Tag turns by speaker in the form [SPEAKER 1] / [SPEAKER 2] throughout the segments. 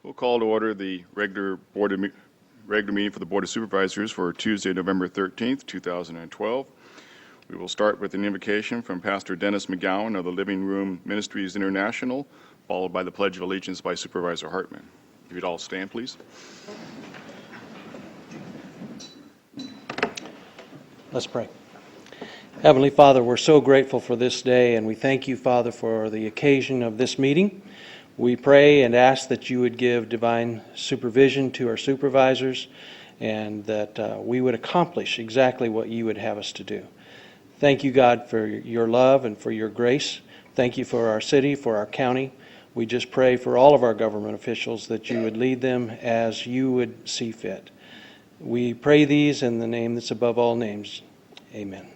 [SPEAKER 1] We'll call to order the regular meeting for the Board of Supervisors for Tuesday, November 13th, 2012. We will start with an invocation from Pastor Dennis McGowan of the Living Room Ministries International, followed by the Pledge of Allegiance by Supervisor Hartman. If you'd all stand, please.
[SPEAKER 2] Let's pray. Heavenly Father, we're so grateful for this day, and we thank you, Father, for the occasion of this meeting. We pray and ask that you would give divine supervision to our supervisors and that we would accomplish exactly what you would have us to do. Thank you, God, for your love and for your grace. Thank you for our city, for our county. We just pray for all of our government officials that you would lead them as you would see fit. We pray these in the name that's above all names. Amen.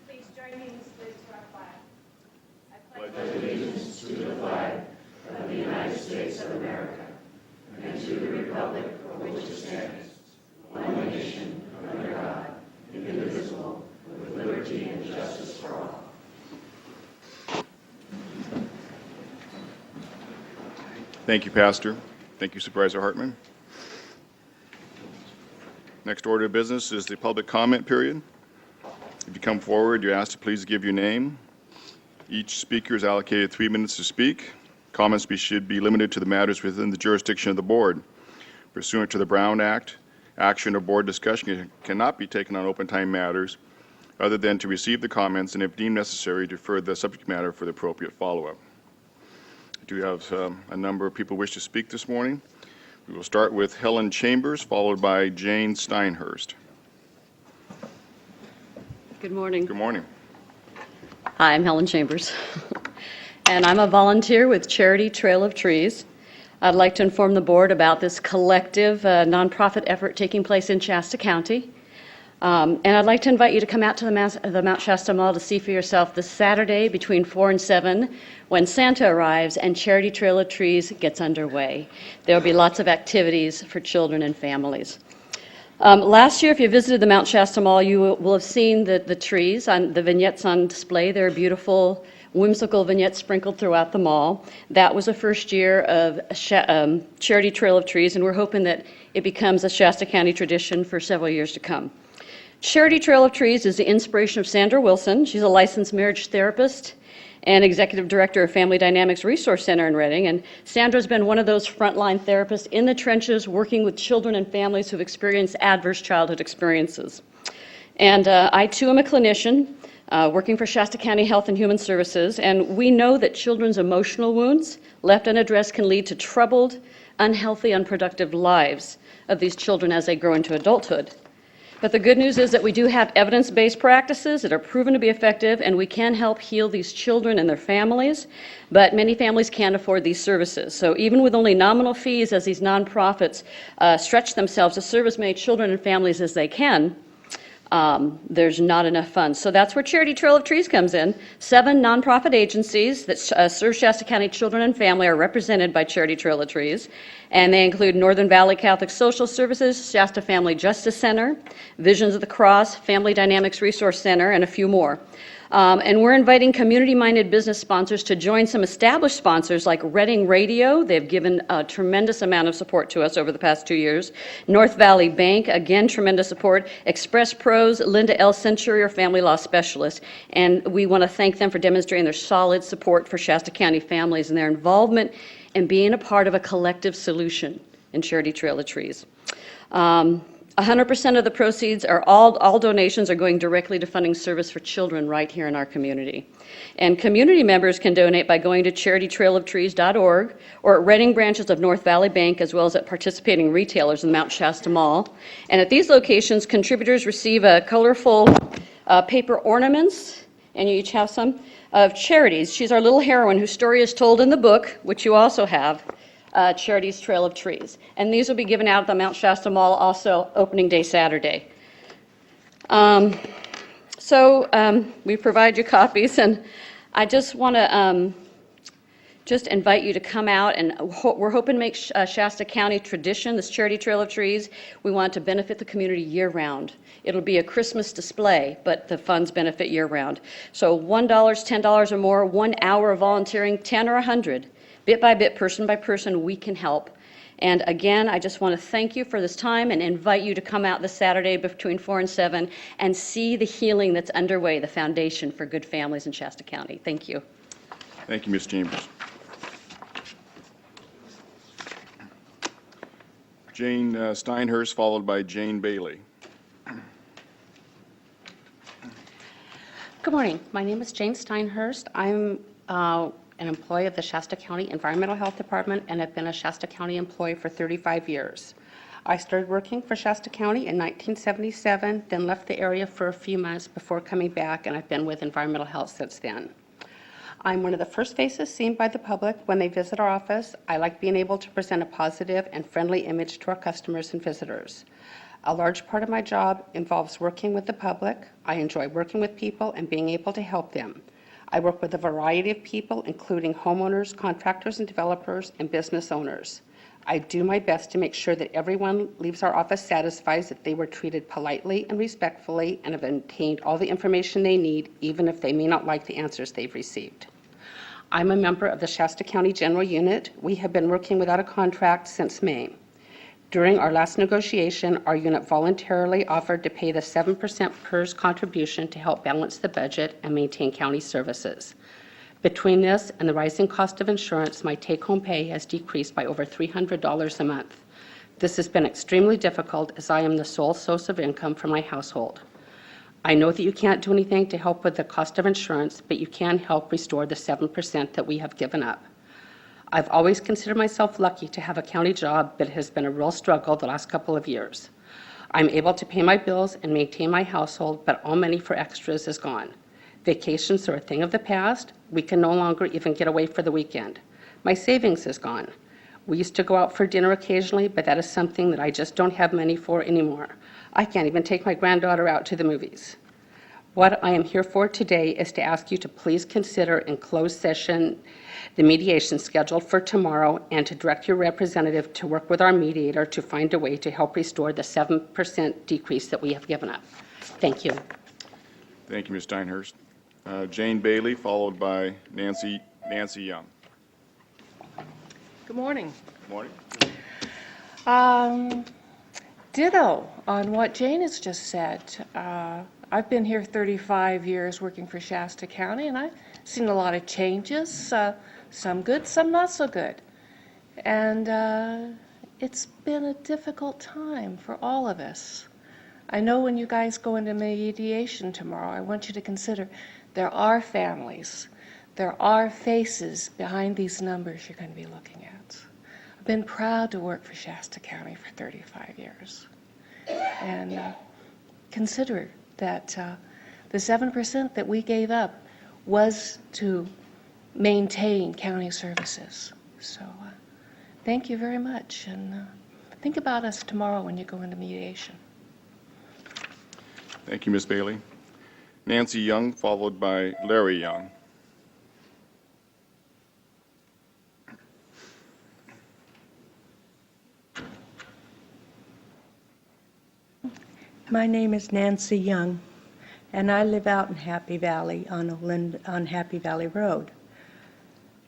[SPEAKER 3] Please join me in the salute to our flag. I pledge allegiance to the flag of the United States of America and to the republic for which it stands, one nation, under God, indivisible, with liberty and justice for all.
[SPEAKER 1] Thank you, Pastor. Thank you, Supervisor Hartman. Next order of business is the public comment period. If you come forward, you're asked to please give your name. Each speaker is allocated 3 minutes to speak. Comments should be limited to the matters within the jurisdiction of the board. Pursuant to the Brown Act, action or board discussion cannot be taken on open time matters other than to receive the comments and, if deemed necessary, defer the subject matter for the appropriate follow-up. I do have a number of people wish to speak this morning. We will start with Helen Chambers, followed by Jane Steinhurst.
[SPEAKER 4] Good morning.
[SPEAKER 1] Good morning.
[SPEAKER 4] Hi, I'm Helen Chambers, and I'm a volunteer with Charity Trail of Trees. I'd like to inform the board about this collective nonprofit effort taking place in Shasta County. And I'd like to invite you to come out to the Mount Shasta Mall to see for yourself this Saturday between 4 and 7 when Santa arrives and Charity Trail of Trees gets underway. There will be lots of activities for children and families. Last year, if you visited the Mount Shasta Mall, you will have seen the trees, the vignettes on display. They're beautiful, whimsical vignettes sprinkled throughout the mall. That was the first year of Charity Trail of Trees, and we're hoping that it becomes a Shasta County tradition for several years to come. Charity Trail of Trees is the inspiration of Sandra Wilson. She's a licensed marriage therapist and executive director of Family Dynamics Resource Center in Redding. And Sandra's been one of those frontline therapists in the trenches working with children and families who've experienced adverse childhood experiences. And I, too, am a clinician working for Shasta County Health and Human Services. And we know that children's emotional wounds left unaddressed can lead to troubled, unhealthy, unproductive lives of these children as they grow into adulthood. But the good news is that we do have evidence-based practices that are proven to be effective, and we can help heal these children and their families, but many families can't afford these services. So even with only nominal fees as these nonprofits stretch themselves to serve as many children and families as they can, there's not enough funds. So that's where Charity Trail of Trees comes in. 7 nonprofit agencies that serve Shasta County children and family are represented by Charity Trail of Trees. And they include Northern Valley Catholic Social Services, Shasta Family Justice Center, Visions of the Cross, Family Dynamics Resource Center, and a few more. And we're inviting community-minded business sponsors to join some established sponsors like Redding Radio. They've given a tremendous amount of support to us over the past 2 years. North Valley Bank, again, tremendous support. Express Pros, Linda L. Century, our family law specialist. And we want to thank them for demonstrating their solid support for Shasta County families and their involvement in being a part of a collective solution in Charity Trail of Trees. 100% of the proceeds are all donations are going directly to funding service for children right here in our community. And community members can donate by going to charitytrailoftrees.org or at Redding branches of North Valley Bank, as well as at participating retailers in the Mount Shasta Mall. And at these locations, contributors receive colorful paper ornaments, and you each have some, of Charities. She's our little heroine whose story is told in the book, which you also have, Charity's Trail of Trees. And these will be given out at the Mount Shasta Mall also opening day Saturday. We provide you copies, and I just want to just invite you to come out, and we're hoping to make Shasta County tradition, this Charity Trail of Trees. We want to benefit the community year-round. It'll be a Christmas display, but the funds benefit year-round. So $1, $10 or more, 1 hour of volunteering, 10 or 100, bit by bit, person by person, we can help. And again, I just want to thank you for this time and invite you to come out this Saturday between 4 and 7 and see the healing that's underway, the Foundation for Good Families in Shasta County. Thank you.
[SPEAKER 1] Thank you, Ms. Chambers. Jane Steinhurst, followed by Jane Bailey.
[SPEAKER 5] Good morning. My name is Jane Steinhurst. I'm an employee of the Shasta County Environmental Health Department and have been a Shasta County employee for 35 years. I started working for Shasta County in 1977, then left the area for a few months before coming back, and I've been with Environmental Health since then. I'm one of the first faces seen by the public when they visit our office. I like being able to present a positive and friendly image to our customers and visitors. A large part of my job involves working with the public. I enjoy working with people and being able to help them. I work with a variety of people, including homeowners, contractors and developers, and business owners. I do my best to make sure that everyone leaves our office satisfied that they were treated politely and respectfully and have obtained all the information they need, even if they may not like the answers they've received. I'm a member of the Shasta County General Unit. We have been working without a contract since May. During our last negotiation, our unit voluntarily offered to pay the 7% PERS contribution to help balance the budget and maintain county services. Between this and the rising cost of insurance, my take-home pay has decreased by over $300 a month. This has been extremely difficult as I am the sole source of income for my household. I know that you can't do anything to help with the cost of insurance, but you can help restore the 7% that we have given up. I've always considered myself lucky to have a county job, but it has been a real struggle the last couple of years. I'm able to pay my bills and maintain my household, but all money for extras is gone. Vacations are a thing of the past. We can no longer even get away for the weekend. My savings is gone. We used to go out for dinner occasionally, but that is something that I just don't have money for anymore. I can't even take my granddaughter out to the movies. What I am here for today is to ask you to please consider in closed session the mediation scheduled for tomorrow and to direct your representative to work with our mediator to find a way to help restore the 7% decrease that we have given up. Thank you.
[SPEAKER 1] Thank you, Ms. Steinhurst. Jane Bailey, followed by Nancy Young.
[SPEAKER 6] Good morning.
[SPEAKER 1] Good morning.
[SPEAKER 6] Ditto on what Jane has just said. I've been here 35 years working for Shasta County, and I've seen a lot of changes, some good, some not so good. And it's been a difficult time for all of us. I know when you guys go into mediation tomorrow, I want you to consider there are families, there are faces behind these numbers you're going to be looking at. I've been proud to work for Shasta County for 35 years. And consider that the 7% that we gave up was to maintain county services. So thank you very much. And think about us tomorrow when you go into mediation.
[SPEAKER 1] Thank you, Ms. Bailey. Nancy Young, followed by Larry Young.
[SPEAKER 7] My name is Nancy Young, and I live out in Happy Valley on Happy Valley Road.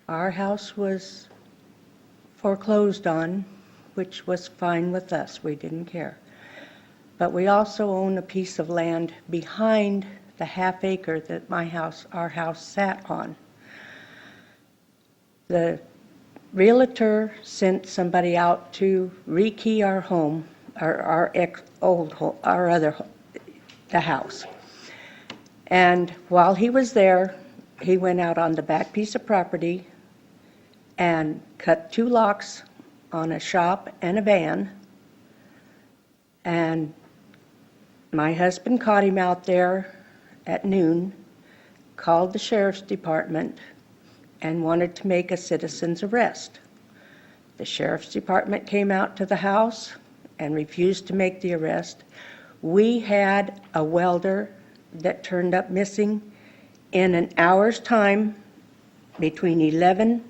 [SPEAKER 7] Our house was foreclosed on, which was fine with us. We didn't care. But we also own a piece of land behind the half acre that our house sat on. The realtor sent somebody out to rekey our home, the house. And while he was there, he went out on the back piece of property and cut 2 locks on a shop and a van. And my husband caught him out there at noon, called the sheriff's department, and wanted to make a citizen's arrest. The sheriff's department came out to the house and refused to make the arrest. We had a welder that turned up missing in an hour's time between 11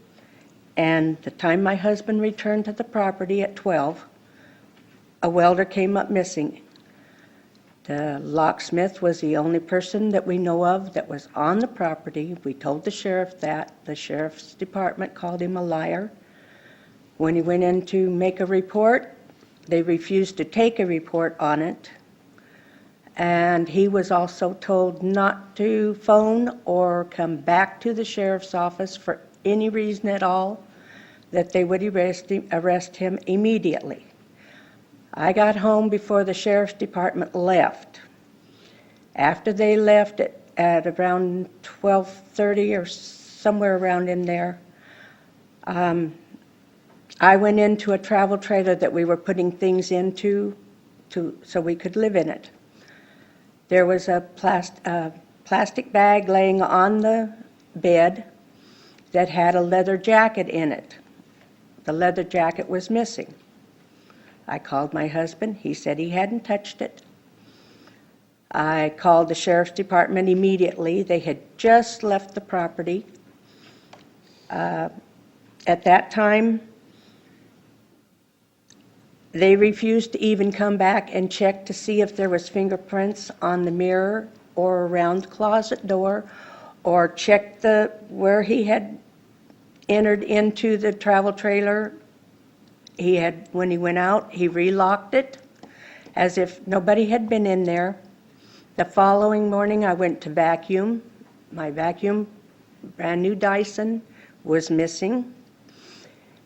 [SPEAKER 7] And the time my husband returned to the property at 12, a welder came up missing. The locksmith was the only person that we know of that was on the property. We told the sheriff that. The sheriff's department called him a liar. When he went in to make a report, they refused to take a report on it. And he was also told not to phone or come back to the sheriff's office for any reason at all, that they would arrest him immediately. I got home before the sheriff's department left. After they left at around 12:30 or somewhere around in there, I went into a travel trailer that we were putting things into so we could live in it. There was a plastic bag laying on the bed that had a leather jacket in it. The leather jacket was missing. I called my husband. He said he hadn't touched it. I called the sheriff's department immediately. They had just left the property. At that time, they refused to even come back and check to see if there was fingerprints on the mirror or around the closet door, or check where he had entered into the travel trailer. When he went out, he relocked it as if nobody had been in there. The following morning, I went to vacuum. My vacuum, brand new Dyson, was missing,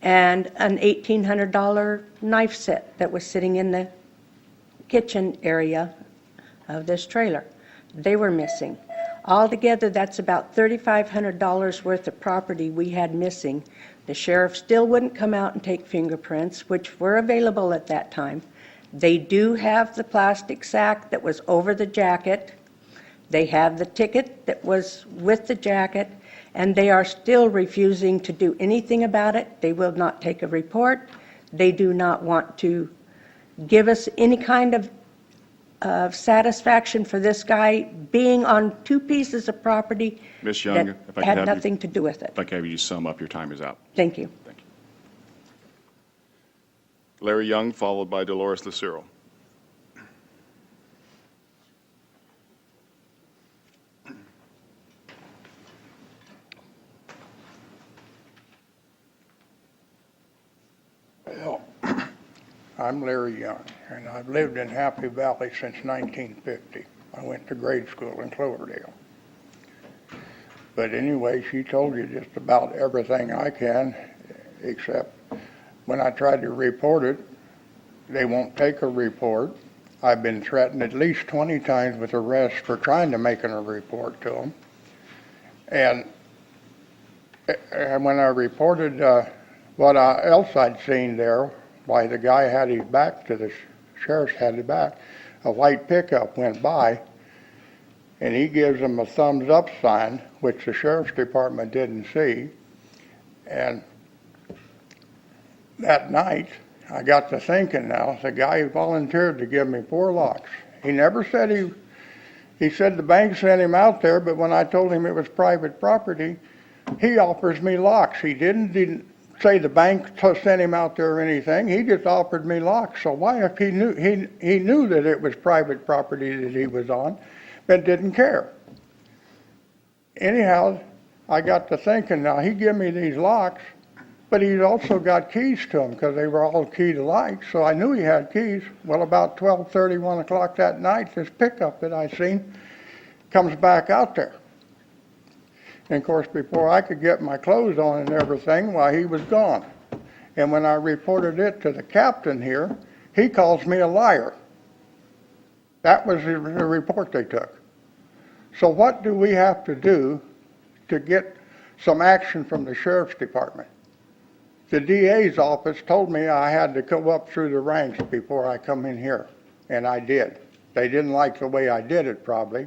[SPEAKER 7] and an $1,800 knife set that was sitting in the kitchen area of this trailer. They were missing. Altogether, that's about $3,500 worth of property we had missing. The sheriff still wouldn't come out and take fingerprints, which were available at that time. They do have the plastic sack that was over the jacket. They have the ticket that was with the jacket, and they are still refusing to do anything about it. They will not take a report. They do not want to give us any kind of satisfaction for this guy being on two pieces of property
[SPEAKER 1] Ms. Young,
[SPEAKER 7] that
[SPEAKER 1] if I could
[SPEAKER 7] had
[SPEAKER 1] have you-
[SPEAKER 7] nothing to do with it.
[SPEAKER 1] I'd like to have you sum up. Your time is out.
[SPEAKER 7] Thank you.
[SPEAKER 1] Thank you. Larry Young, followed by Dolores Lucero.
[SPEAKER 8] Well, I'm Larry Young, and I've lived in Happy Valley since 1950. I went to grade school in Cloverdale. But anyway, she told you just about everything I can, except when I tried to report it, they won't take a report. I've been threatened at least 20 times with arrest for trying to make a report to them. And when I reported what else I'd seen there, why the guy had his back to the sheriff's had his back, a white pickup went by, and he gives them a thumbs up sign, which the sheriff's department didn't see. And that night, I got to thinking now, the guy volunteered to give me 4 locks. He never said he said the bank sent him out there, but when I told him it was private property, he offers me locks. He didn't say the bank sent him out there or anything. He just offered me locks. So why, if he knew that it was private property that he was on, but didn't care. Anyhow, I got to thinking, now he gave me these locks, but he's also got keys to them because they were all keyed alike, so I knew he had keys. Well, about 12:30, 1 o'clock that night, this pickup that I seen comes back out there. And of course, before I could get my clothes on and everything, why, he was gone. And when I reported it to the captain here, he calls me a liar. That was the report they took. So what do we have to do to get some action from the sheriff's department? The DA's office told me I had to go up through the ranks before I come in here, and I did. They didn't like the way I did it, probably,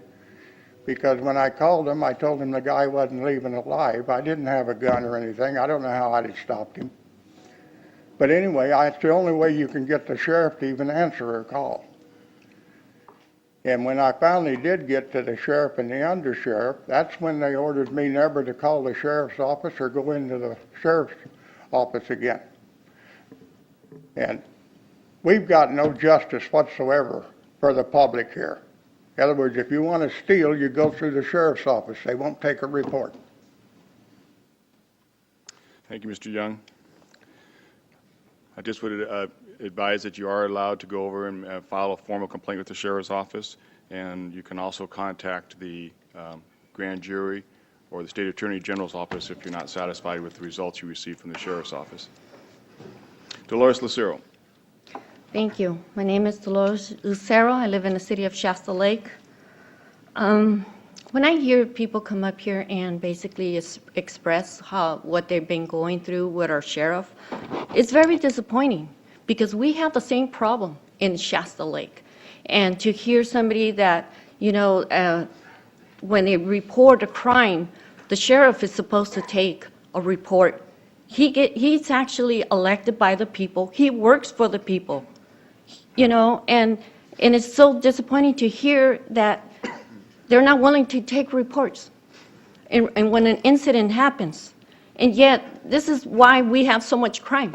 [SPEAKER 8] because when I called them, I told them the guy wasn't leaving alive. I didn't have a gun or anything. I don't know how I'd have stopped him. But anyway, it's the only way you can get the sheriff to even answer a call. And when I finally did get to the sheriff and the undersheriff, that's when they ordered me never to call the sheriff's office or go into the sheriff's office again. And we've got no justice whatsoever for the public here. In other words, if you want to steal, you go through the sheriff's office. They won't take a report.
[SPEAKER 1] Thank you, Mr. Young. I just would advise that you are allowed to go over and file a formal complaint with the sheriff's office, and you can also contact the grand jury or the state attorney general's office if you're not satisfied with the results you receive from the sheriff's office. Dolores Lucero.
[SPEAKER 9] Thank you. My name is Dolores Lucero. I live in the city of Shasta Lake. When I hear people come up here and basically express what they've been going through with our sheriff, it's very disappointing because we have the same problem in Shasta Lake. And to hear somebody that, when they report a crime, the sheriff is supposed to take a report. He's actually elected by the people. He works for the people, and it's so disappointing to hear that they're not willing to take reports and when an incident happens. And yet, this is why we have so much crime.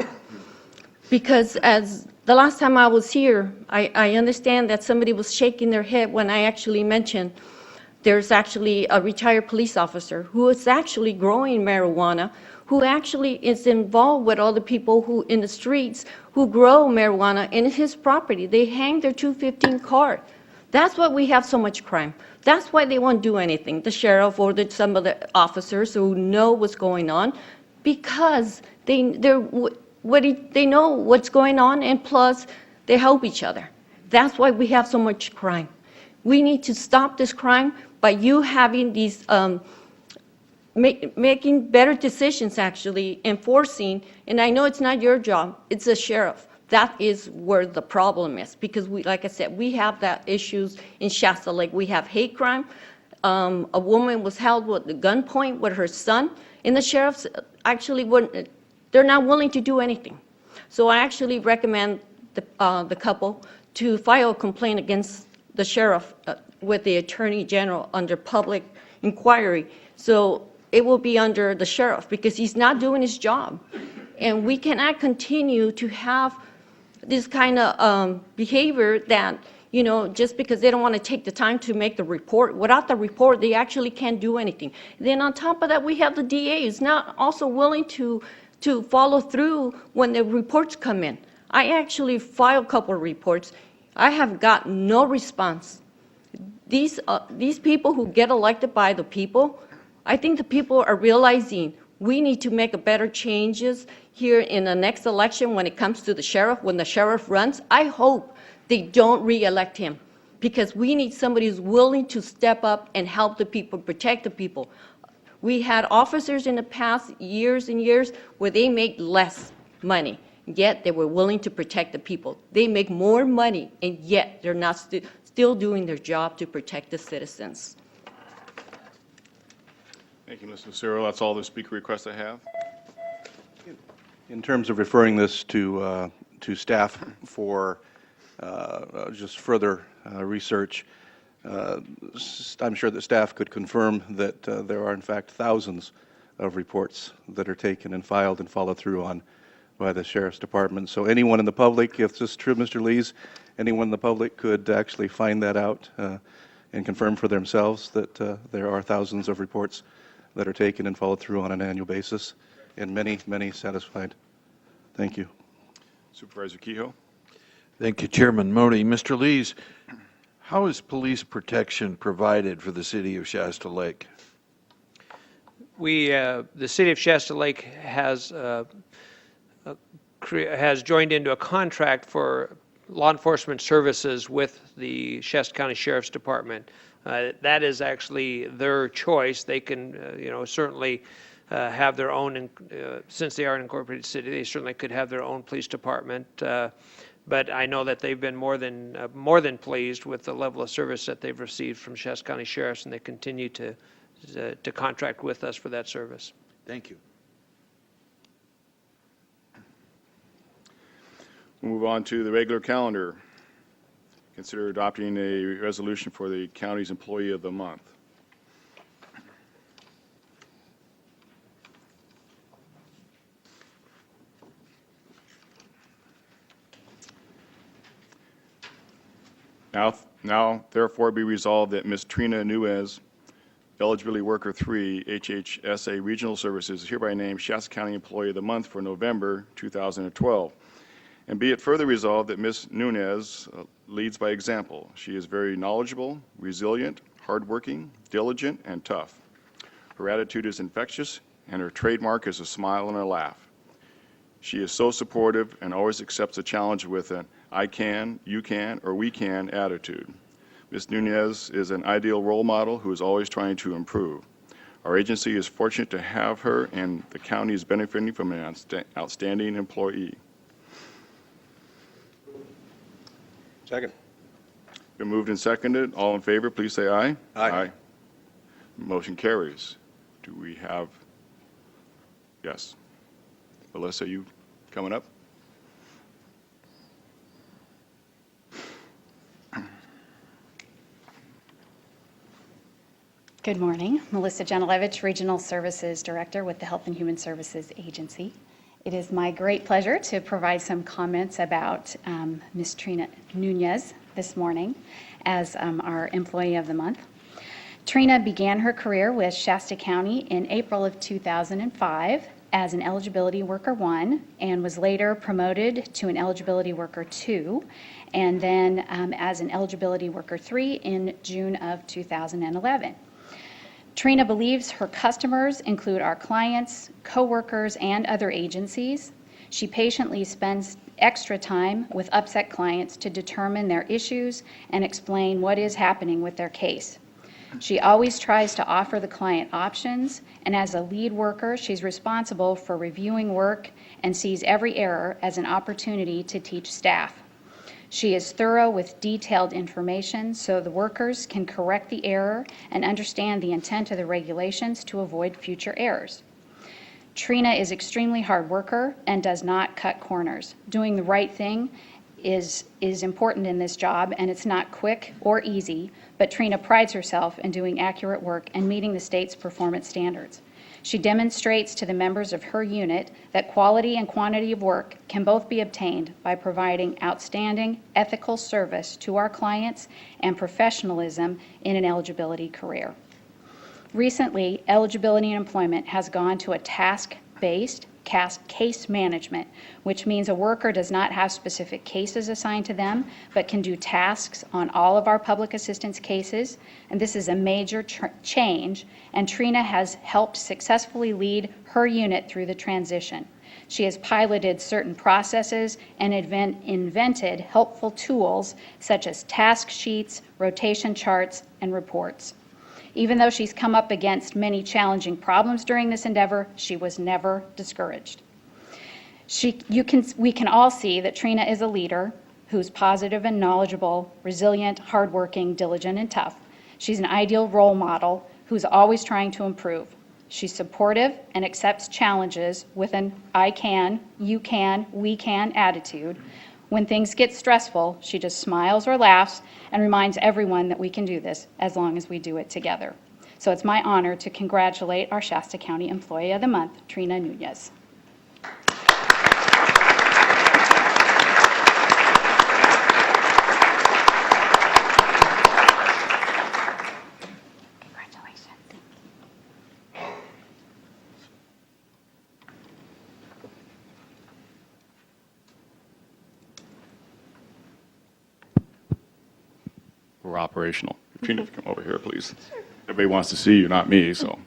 [SPEAKER 9] Because as the last time I was here, I understand that somebody was shaking their head when I actually mentioned there's actually a retired police officer who is actually growing marijuana, who actually is involved with all the people who in the streets who grow marijuana in his property. They hang their 215 car. That's why we have so much crime. That's why they won't do anything, the sheriff or some of the officers who know what's going on, because they know what's going on, and plus they help each other. That's why we have so much crime. We need to stop this crime by you having these making better decisions, actually enforcing. And I know it's not your job; it's the sheriff. That is where the problem is, because like I said, we have that issues in Shasta Lake. We have hate crime. A woman was held with the gunpoint with her son, and the sheriffs actually they're not willing to do anything. So I actually recommend the couple to file a complaint against the sheriff with the attorney general under public inquiry. So it will be under the sheriff because he's not doing his job. And we cannot continue to have this kind of behavior that, just because they don't want to take the time to make the report. Without the report, they actually can't do anything. Then on top of that, we have the DA who's not also willing to follow through when the reports come in. I actually filed a couple of reports. I have got no response. These people who get elected by the people, I think the people are realizing we need to make a better changes here in the next election when it comes to the sheriff. When the sheriff runs, I hope they don't re-elect him, because we need somebody who's willing to step up and help the people, protect the people. We had officers in the past years and years where they made less money, yet they were willing to protect the people. They make more money, and yet they're not still doing their job to protect the citizens.
[SPEAKER 1] Thank you, Ms. Lucero. That's all the speaker requests I have.
[SPEAKER 10] In terms of referring this to staff for just further research, I'm sure that staff could confirm that there are in fact thousands of reports that are taken and filed and followed through on by the Sheriff's Department. So anyone in the public, if this is true, Mr. Lees, anyone in the public could actually find that out and confirm for themselves that there are thousands of reports that are taken and followed through on an annual basis, and many, many satisfied. Thank you.
[SPEAKER 1] Supervisor Kehoe.
[SPEAKER 11] Thank you, Chairman Modi. Mr. Lees, how is police protection provided for the city of Shasta Lake?
[SPEAKER 2] The city of Shasta Lake has joined into a contract for law enforcement services with the Shasta County Sheriff's Department. That is actually their choice. They can, certainly have their own, since they are an incorporated city, they certainly could have their own police department. But I know that they've been more than pleased with the level of service that they've received from Shasta County Sheriffs, and they continue to contract with us for that service.
[SPEAKER 11] Thank you.
[SPEAKER 1] We'll move on to the regular calendar. Consider adopting a resolution for the county's Employee of the Month. Now therefore be resolved that Ms. Trina Nuez, Eligibility Worker 3, HHSA Regional Services, is hereby named Shasta County Employee of the Month for November 2012. And be it further resolved that Ms. Nunez leads by example. She is very knowledgeable, resilient, hardworking, diligent, and tough. Her attitude is infectious, and her trademark is a smile and a laugh. She is so supportive and always accepts a challenge with an I can, you can, or we can attitude. Ms. Nunez is an ideal role model who is always trying to improve. Our agency is fortunate to have her, and the county is benefiting from an outstanding employee.
[SPEAKER 10] Second.
[SPEAKER 1] Been moved and seconded. All in favor, please say aye.
[SPEAKER 10] Aye.
[SPEAKER 1] Motion carries. Do we have, yes. Melissa, you coming up?
[SPEAKER 12] Good morning. Melissa Janilevich, Regional Services Director with the Health and Human Services Agency. It is my great pleasure to provide some comments about Ms. Trina Nunez this morning as our Employee of the Month. Trina began her career with Shasta County in April of 2005 as an Eligibility Worker 1 and was later promoted to an Eligibility Worker 2 and then as an Eligibility Worker 3 in June of 2011. Trina believes her customers include our clients, coworkers, and other agencies. She patiently spends extra time with upset clients to determine their issues and explain what is happening with their case. She always tries to offer the client options, and as a lead worker, she's responsible for reviewing work and sees every error as an opportunity to teach staff. She is thorough with detailed information so the workers can correct the error and understand the intent of the regulations to avoid future errors. Trina is extremely hard worker and does not cut corners. Doing the right thing is important in this job, and it's not quick or easy, but Trina prides herself in doing accurate work and meeting the state's performance standards. She demonstrates to the members of her unit that quality and quantity of work can both be obtained by providing outstanding ethical service to our clients and professionalism in an eligibility career. Recently, eligibility and employment has gone to a task-based case management, which means a worker does not have specific cases assigned to them, but can do tasks on all of our public assistance cases. And this is a major change, and Trina has helped successfully lead her unit through the transition. She has piloted certain processes and invented helpful tools such as task sheets, rotation charts, and reports. Even though she's come up against many challenging problems during this endeavor, she was never discouraged. We can all see that Trina is a leader who's positive and knowledgeable, resilient, hardworking, diligent, and tough. She's an ideal role model who's always trying to improve. She's supportive and accepts challenges with an I can, you can, we can attitude. When things get stressful, she just smiles or laughs and reminds everyone that we can do this as long as we do it together. So it's my honor to congratulate our Shasta County Employee of the Month, Trina Nunez.
[SPEAKER 1] We're operational. Trina, if you come over here, please. Everybody wants to see you, not me, so.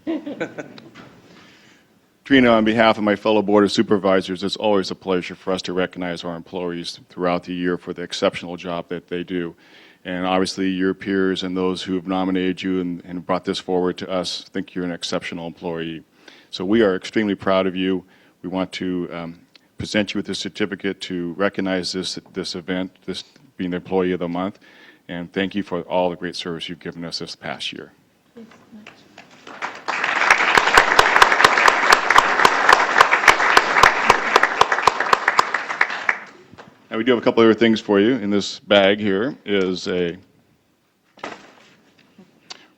[SPEAKER 1] Trina, on behalf of my fellow Board of Supervisors, it's always a pleasure for us to recognize our employees throughout the year for the exceptional job that they do. And obviously, your peers and those who have nominated you and brought this forward to us think you're an exceptional employee. So we are extremely proud of you. We want to present you with this certificate to recognize this event, this being the Employee of the Month. And thank you for all the great service you've given us this past year. Now, we do have a couple other things for you. In this bag here is a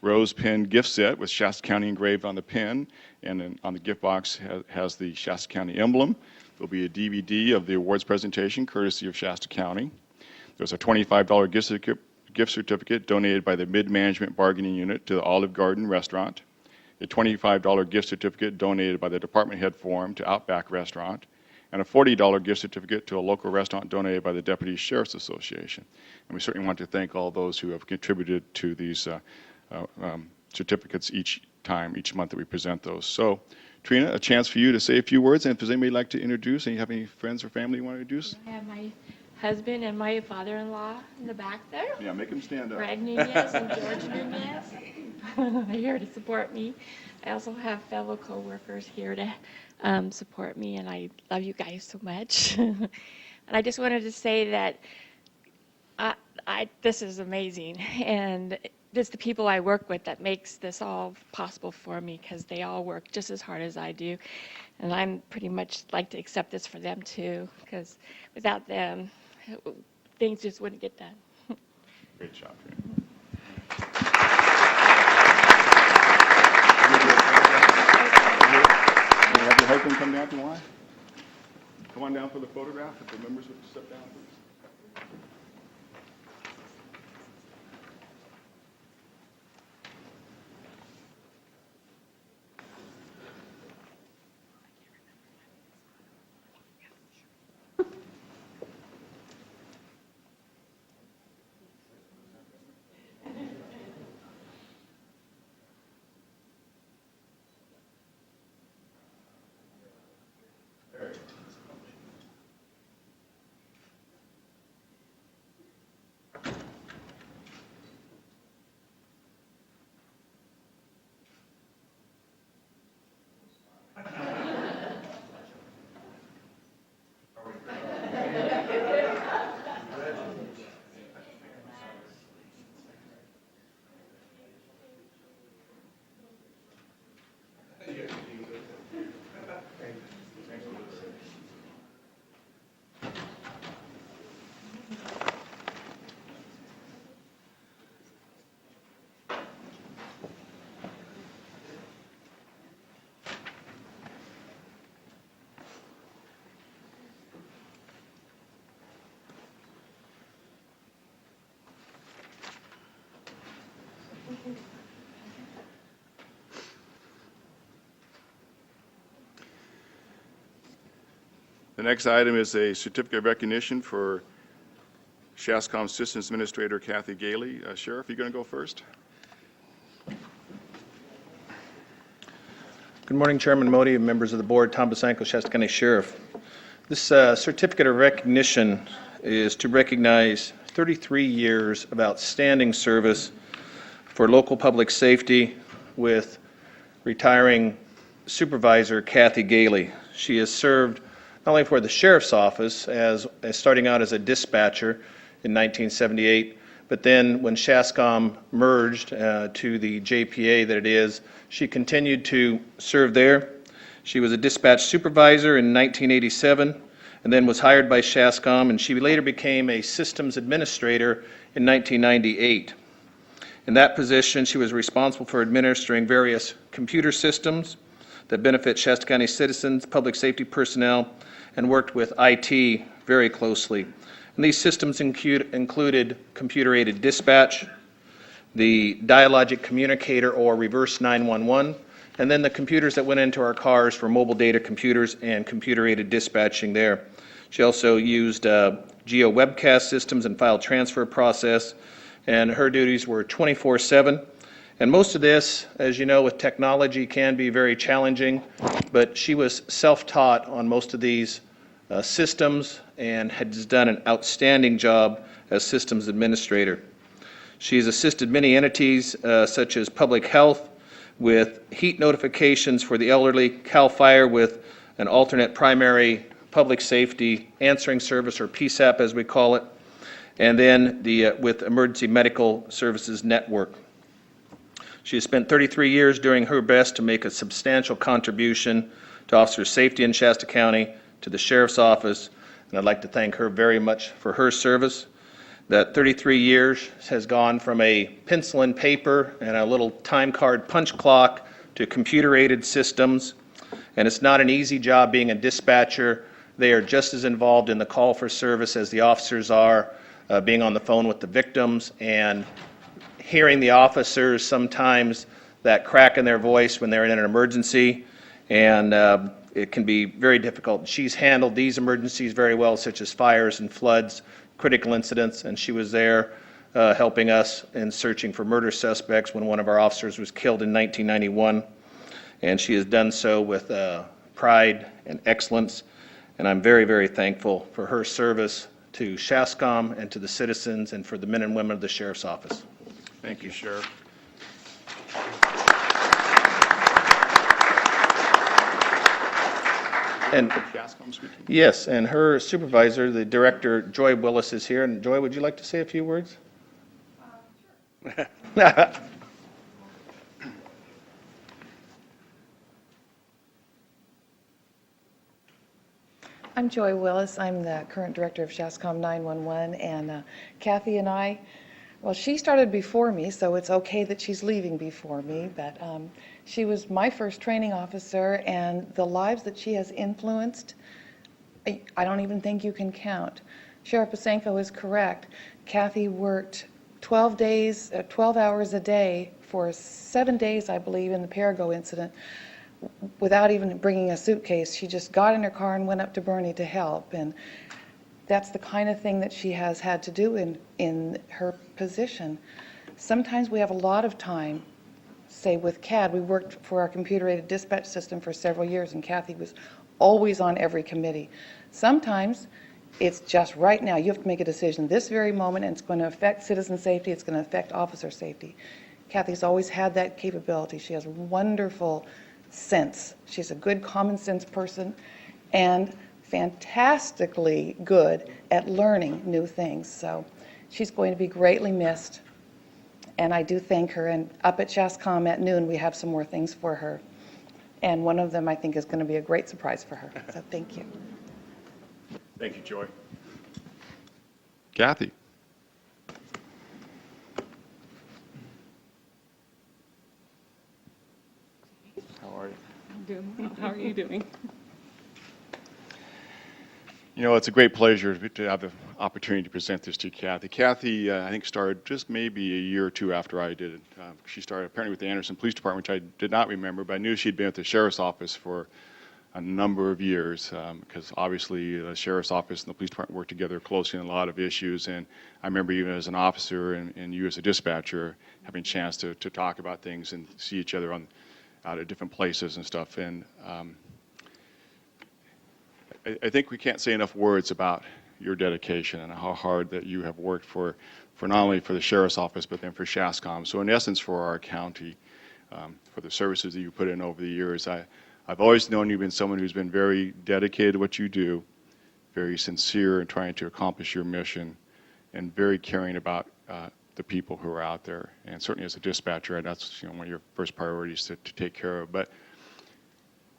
[SPEAKER 1] rose pin gift set with Shasta County engraved on the pin, and then on the gift box has the Shasta County emblem. There'll be a DVD of the awards presentation courtesy of Shasta County. There's a $25 gift certificate donated by the Mid-Management Bargaining Unit to the Olive Garden Restaurant, a $25 gift certificate donated by the Department Head Forum to Outback Restaurant, and a $40 gift certificate to a local restaurant donated by the Deputy Sheriff's Association. And we certainly want to thank all those who have contributed to these certificates each month that we present those. So, Trina, a chance for you to say a few words, and if there's anybody you'd like to introduce, and you have any friends or family you want to introduce?
[SPEAKER 13] I have my husband and my father-in-law in the back there.
[SPEAKER 1] Yeah, make them stand up.
[SPEAKER 13] Greg Nunez and George Nunez. They're here to support me. I also have fellow co-workers here to support me, and I love you guys so much. And I just wanted to say that this is amazing, and it's the people I work with that makes this all possible for me, because they all work just as hard as I do, and I'm pretty much like to accept this for them too, because without them, things just wouldn't get done.
[SPEAKER 1] Great job, Trina. Can you have your husband come down if you want? Come on down for the photograph, if the members would step down, please. The next item is a certificate of recognition for Shastacom Systems Administrator Kathy Gailey. Sheriff, you going to go first?
[SPEAKER 14] Good morning, Chairman Modi and members of the board. Tom Basanko, Shasta County Sheriff. This certificate of recognition is to recognize 33 years of outstanding service for local public safety with retiring Supervisor Kathy Gailey. She has served not only for the Sheriff's Office as starting out as a dispatcher in 1978, but then when Shastacom merged to the JPA that it is, she continued to serve there. She was a dispatch supervisor in 1987 and then was hired by Shastacom, and she later became a systems administrator in 1998. In that position, she was responsible for administering various computer systems that benefit Shasta County citizens, public safety personnel, and worked with IT very closely. And these systems included computer-aided dispatch, the dialogic communicator or reverse 911, and then the computers that went into our cars for mobile data computers and computer-aided dispatching there. She also used geo webcast systems and file transfer process, and her duties were 24/7. And most of this, as you know, with technology can be very challenging, but she was self-taught on most of these systems and has done an outstanding job as systems administrator. She's assisted many entities such as public health with heat notifications for the elderly, CAL FIRE with an alternate primary public safety answering service, or PSAP as we call it, and then with Emergency Medical Services Network. She has spent 33 years doing her best to make a substantial contribution to officer safety in Shasta County, to the Sheriff's Office, and I'd like to thank her very much for her service. That 33 years has gone from a pencil and paper and a little time card punch clock to computer-aided systems, and it's not an easy job being a dispatcher. They are just as involved in the call for service as the officers are. being on the phone with the victims and hearing the officers sometimes that crack in their voice when they're in an emergency, and it can be very difficult. She's handled these emergencies very well, such as fires and floods, critical incidents, and she was there helping us in searching for murder suspects when one of our officers was killed in 1991. And she has done so with pride and excellence, and I'm very, very thankful for her service to SHASCOM and to the citizens and for the men and women of the Sheriff's Office.
[SPEAKER 1] Thank you, Sheriff.
[SPEAKER 14] And
[SPEAKER 1] SHASCOM speaking.
[SPEAKER 14] yes, and her supervisor, the director, Joy Willis, is here. And Joy, would you like to say a few words? Sure.
[SPEAKER 15] I'm Joy Willis. I'm the current director of SHASCOM 911, and Kathy and I, well, she started before me, so it's okay that she's leaving before me, but she was my first training officer, and the lives that she has influenced, I don't even think you can count. Sheriff Pasenko is correct. Kathy worked 12 hours a day for 7 days, I believe, in the Perigo incident, without even bringing a suitcase. She just got in her car and went up to Bernie to help. And that's the kind of thing that she has had to do in her position. Sometimes we have a lot of time, say with CAD. We worked for our computer-aided dispatch system for several years, and Kathy was always on every committee. Sometimes it's just right now. You have to make a decision this very moment, and it's going to affect citizen safety. It's going to affect officer safety. Kathy's always had that capability. She has wonderful sense. She's a good common sense person and fantastically good at learning new things. So she's going to be greatly missed, and I do thank her. And up at SHASCOM at noon, we have some more things for her. And one of them, I think, is going to be a great surprise for her. So thank you.
[SPEAKER 1] Thank you, Joy. Kathy. How are you?
[SPEAKER 6] I'm doing well. How are you doing?
[SPEAKER 1] You know, it's a great pleasure to have the opportunity to present this to you, Kathy. Kathy, I think, started just maybe a year or two after I did it. She started apparently with the Anderson Police Department, which I did not remember, but I knew she'd been at the Sheriff's Office for a number of years, because obviously the Sheriff's Office and the Police Department work together closely on a lot of issues. And I remember even as an officer and you as a dispatcher having a chance to talk about things and see each other out at different places and stuff. And I think we can't say enough words about your dedication and how hard that you have worked for not only for the Sheriff's Office, but then for SHASCOM. So in essence, for our county, for the services that you put in over the years. I've always known you've been someone who's been very dedicated to what you do, very sincere in trying to accomplish your mission, and very caring about the people who are out there. And certainly as a dispatcher, that's one of your first priorities to take care of. But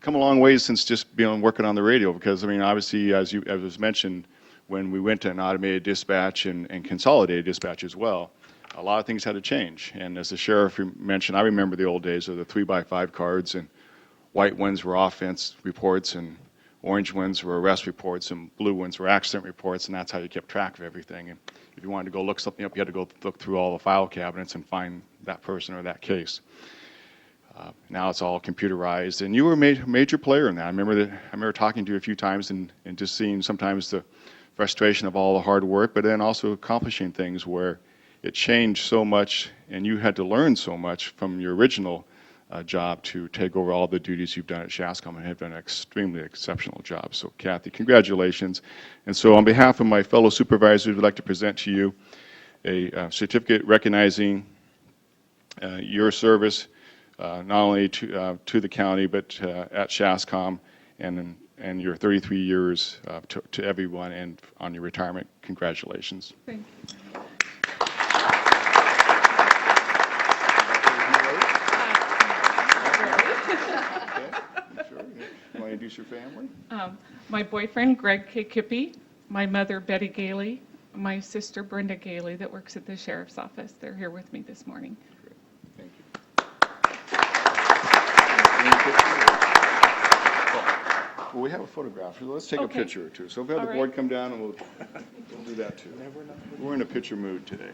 [SPEAKER 1] come a long way since just working on the radio, because I mean, obviously, as was mentioned, when we went to an automated dispatch and consolidated dispatch as well, a lot of things had to change. And as the sheriff mentioned, I remember the old days of the 3x5 cards, and white ones were offense reports, and orange ones were arrest reports, and blue ones were accident reports, and that's how you kept track of everything. And if you wanted to go look something up, you had to go look through all the file cabinets and find that person or that case. Now it's all computerized, and you were a major player in that. I remember talking to you a few times and just seeing sometimes the frustration of all the hard work, but then also accomplishing things where it changed so much, and you had to learn so much from your original job to take over all the duties you've done at SHASCOM, and have done an extremely exceptional job. So, Kathy, congratulations. And so on behalf of my fellow supervisors, we'd like to present to you a certificate recognizing your service, not only to the county, but at SHASCOM, and your 33 years to everyone, and on your retirement. Congratulations.
[SPEAKER 6] Thank you.
[SPEAKER 1] You want to introduce your family?
[SPEAKER 6] My boyfriend, Greg K. Kippy, my mother, Betty Gailey, my sister, Brenda Gailey, that works at the Sheriff's Office. They're here with me this morning.
[SPEAKER 1] Thank you. we have a photograph. Let's take a
[SPEAKER 6] Okay.
[SPEAKER 1] picture or two. So if we have
[SPEAKER 6] All
[SPEAKER 1] the
[SPEAKER 6] right.
[SPEAKER 1] board come down, and we'll do that too. We're in a picture mood today.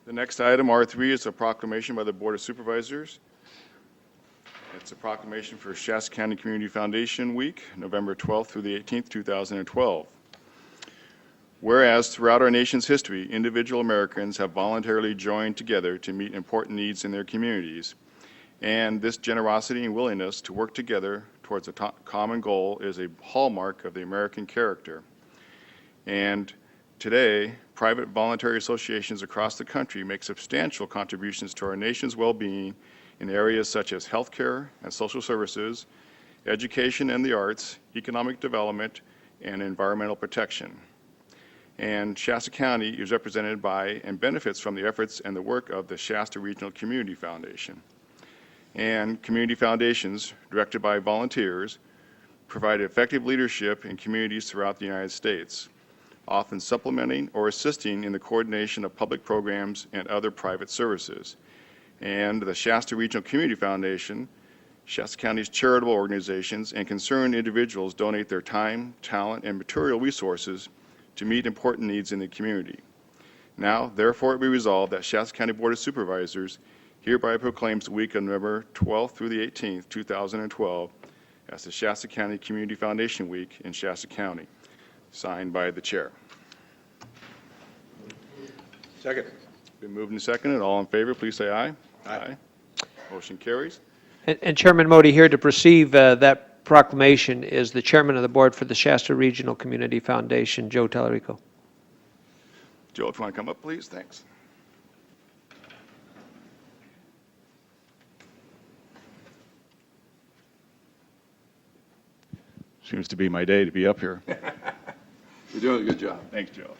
[SPEAKER 1] The next item, R3, is a proclamation by the Board of Supervisors. It's a proclamation for Shasta County Community Foundation Week, November 12th through the 18th, 2012. Whereas throughout our nation's history, individual Americans have voluntarily joined together to meet important needs in their communities, and this generosity and willingness to work together towards a common goal is a hallmark of the American character. And today, private voluntary associations across the country make substantial contributions to our nation's well-being in areas such as healthcare and social services, education and the arts, economic development, and environmental protection. And Shasta County is represented by and benefits from the efforts and the work of the Shasta Regional Community Foundation. And community foundations, directed by volunteers, provide effective leadership in communities throughout the United States, often supplementing or assisting in the coordination of public programs and other private services. And the Shasta Regional Community Foundation, Shasta County's charitable organizations, and concerned individuals donate their time, talent, and material resources to meet important needs in the community. Now, therefore, it be resolved that Shasta County Board of Supervisors hereby proclaims the week of November 12th through the 18th, 2012, as the Shasta County Community Foundation Week in Shasta County. Signed by the chair.
[SPEAKER 10] Second.
[SPEAKER 1] Been moved and seconded. All in favor, please say aye. Aye. Motion carries.
[SPEAKER 2] And Chairman Modi, here to receive that proclamation is the chairman of the board for the Shasta Regional Community Foundation, Joe Tallarico.
[SPEAKER 1] Joe, if you want to come up, please. Thanks. Seems to be my day to be up here.
[SPEAKER 11] You're doing a good job.
[SPEAKER 1] Thanks, Joe.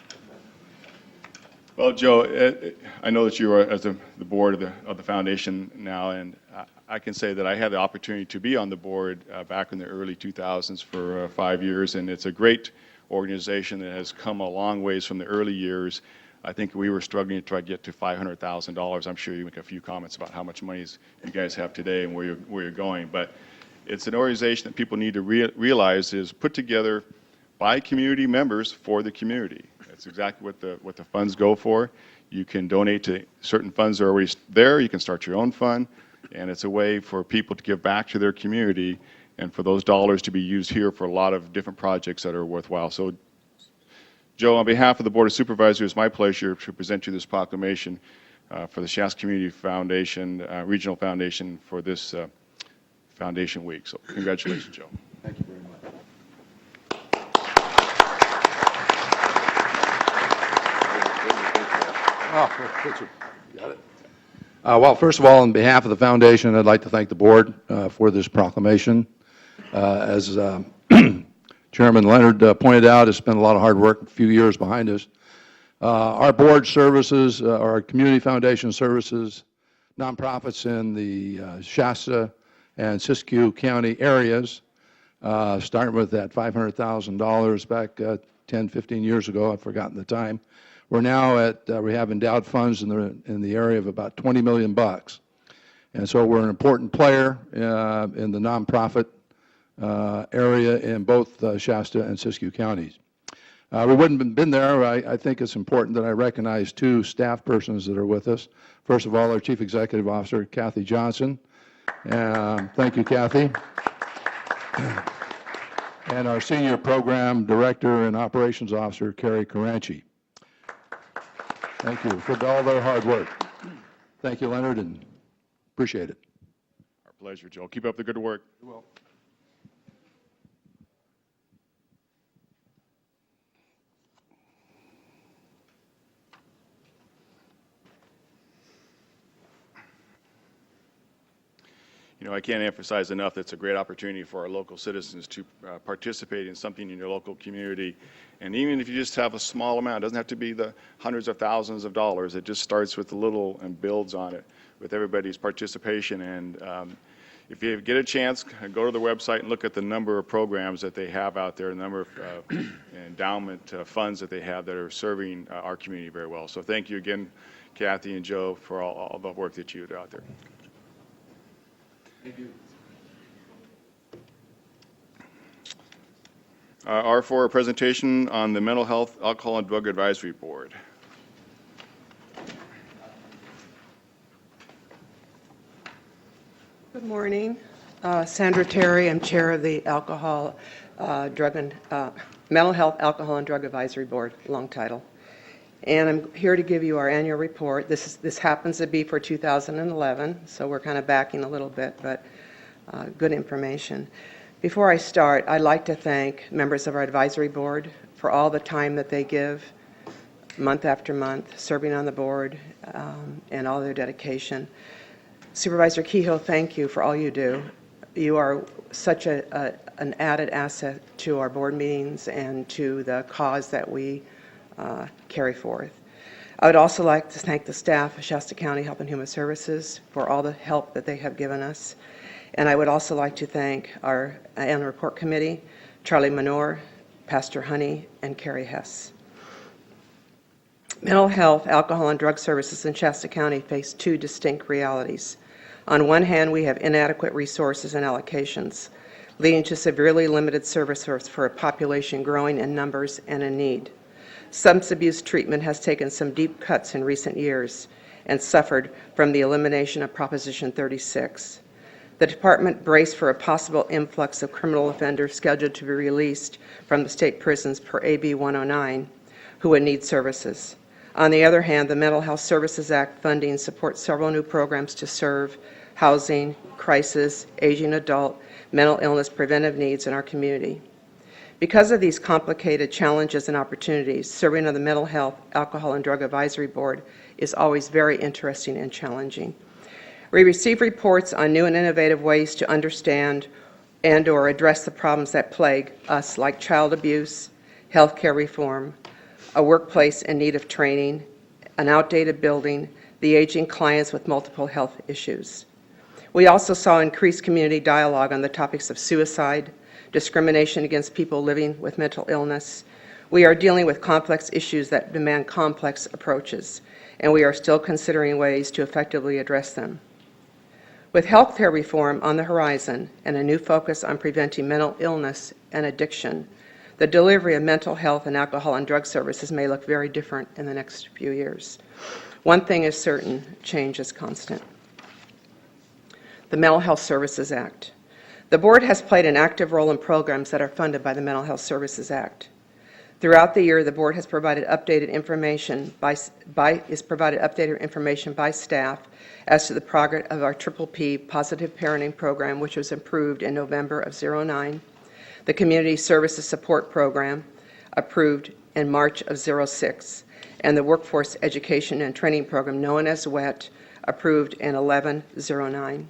[SPEAKER 1] Well, Joe, I know that you are as the board of the foundation now, and I can say that I had the opportunity to be on the board back in the early 2000s for 5 years, and it's a great organization that has come a long ways from the early years. I think we were struggling to try to get to $500,000. I'm sure you make a few comments about how much money you guys have today and where you're going, but it's an organization that people need to realize is put together by community members for the community. That's exactly what the funds go for. You can donate to certain funds that are already there. You can start your own fund, and it's a way for people to give back to their community and for those dollars to be used here for a lot of different projects that are worthwhile. So, Joe, on behalf of the Board of Supervisors, it's my pleasure to present you this proclamation for the Shasta Community Foundation, Regional Foundation, for this Foundation Week. So congratulations, Joe.
[SPEAKER 11] Thank you very much. Got it.
[SPEAKER 16] Well, first of all, on behalf of the foundation, I'd like to thank the board for this proclamation. As Chairman Leonard pointed out, it's been a lot of hard work, a few years behind us. Our board services, our community foundation services, nonprofits in the Shasta and Siskiyou County areas starting with that $500,000 back 10, 15 years ago. I've forgotten the time. We're now at, we have endowed funds in the area of about $20 million. And so we're an important player in the nonprofit area in both Shasta and Siskiyou counties. We wouldn't have been there. I think it's important that I recognize two staff persons that are with us. First of all, our Chief Executive Officer, Kathy Johnson. Thank you, Kathy. And our Senior Program Director and Operations Officer, Carrie Caranchi. Thank you for all their hard work. Thank you, Leonard, and appreciate it.
[SPEAKER 1] Our pleasure, Joe. Keep up the good work.
[SPEAKER 16] You will.
[SPEAKER 1] You know, I can't emphasize enough that it's a great opportunity for our local citizens to participate in something in your local community. And even if you just have a small amount, it doesn't have to be the hundreds of thousands of dollars. It just starts with a little and builds on it with everybody's participation. And if you get a chance, go to the website and look at the number of programs that they have out there, the number of endowment funds that they have that are serving our community very well. So thank you again, Kathy and Joe, for all the work that you do out there.
[SPEAKER 16] Thank you.
[SPEAKER 1] R4, a presentation on the Mental Health, Alcohol, and Drug Advisory Board.
[SPEAKER 17] Good morning. Sandra Terry. I'm chair of the Mental Health, Alcohol, and Drug Advisory Board, long title. And I'm here to give you our annual report. This happens to be for 2011, so we're kind of backing a little bit, but good information. Before I start, I'd like to thank members of our advisory board for all the time that they give, month after month, serving on the board, and all their dedication. Supervisor Kehoe, thank you for all you do. You are such an added asset to our board meetings and to the cause that we carry forth. I would also like to thank the staff of Shasta County Health and Human Services for all the help that they have given us. And I would also like to thank our Annual Report Committee, Charlie Menor, Pastor Honey, and Carrie Hess. Mental health, alcohol, and drug services in Shasta County face two distinct realities. On one hand, we have inadequate resources and allocations, leading to severely limited services for a population growing in numbers and in need. Substance abuse treatment has taken some deep cuts in recent years and suffered from the elimination of Proposition 36. The department braced for a possible influx of criminal offenders scheduled to be released from the state prisons per AB 109 who would need services. On the other hand, the Mental Health Services Act funding supports several new programs to serve housing, crisis, aging adult, mental illness preventive needs in our community. Because of these complicated challenges and opportunities, serving on the Mental Health, Alcohol, and Drug Advisory Board is always very interesting and challenging. We receive reports on new and innovative ways to understand and/or address the problems that plague us, like child abuse, healthcare reform, a workplace in need of training, an outdated building, the aging clients with multiple health issues. We also saw increased community dialogue on the topics of suicide, discrimination against people living with mental illness. We are dealing with complex issues that demand complex approaches, and we are still considering ways to effectively address them. With healthcare reform on the horizon and a new focus on preventing mental illness and addiction, the delivery of mental health and alcohol and drug services may look very different in the next few years. One thing is certain, change is constant. The Mental Health Services Act. The board has played an active role in programs that are funded by the Mental Health Services Act. Throughout the year, the board has provided updated information by staff as to the progress of our PPP Positive Parenting Program, which was approved in November of '09, the Community Services Support Program, approved in March of '06, and the Workforce Education and Training Program, known as WET, approved in 11/09.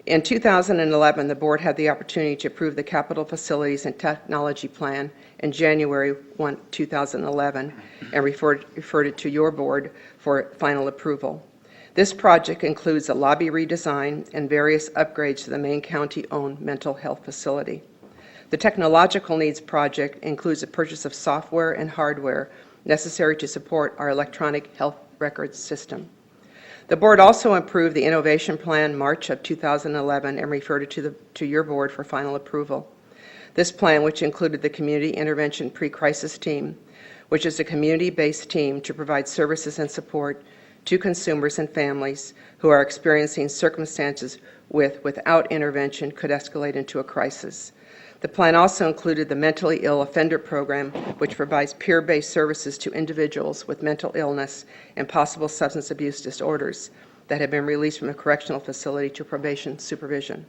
[SPEAKER 17] In 2011, the board had the opportunity to approve the Capital Facilities and Technology Plan in January 1, 2011, and referred it to your board for final approval. This project includes a lobby redesign and various upgrades to the main county-owned mental health facility. The Technological Needs Project includes the purchase of software and hardware necessary to support our electronic health records system. The board also approved the Innovation Plan March of 2011 and referred it to your board for final approval. This plan, which included the Community Intervention Pre-Crisis Team, which is a community-based team to provide services and support to consumers and families who are experiencing circumstances without intervention could escalate into a crisis. The plan also included the Mentally Ill Offender Program, which provides peer-based services to individuals with mental illness and possible substance abuse disorders that have been released from a correctional facility to probation supervision.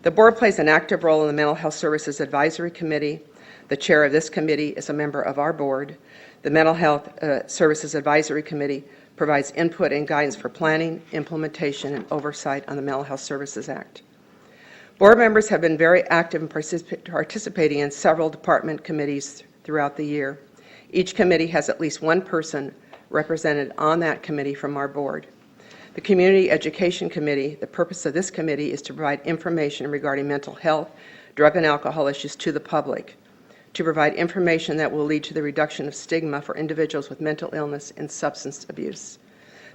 [SPEAKER 17] The board plays an active role in the Mental Health Services Advisory Committee. The chair of this committee is a member of our board. The Mental Health Services Advisory Committee provides input and guidance for planning, implementation, and oversight on the Mental Health Services Act. Board members have been very active in participating in several department committees throughout the year. Each committee has at least one person represented on that committee from our board. The Community Education Committee, the purpose of this committee is to provide information regarding mental health, drug and alcohol issues to the public, to provide information that will lead to the reduction of stigma for individuals with mental illness and substance abuse.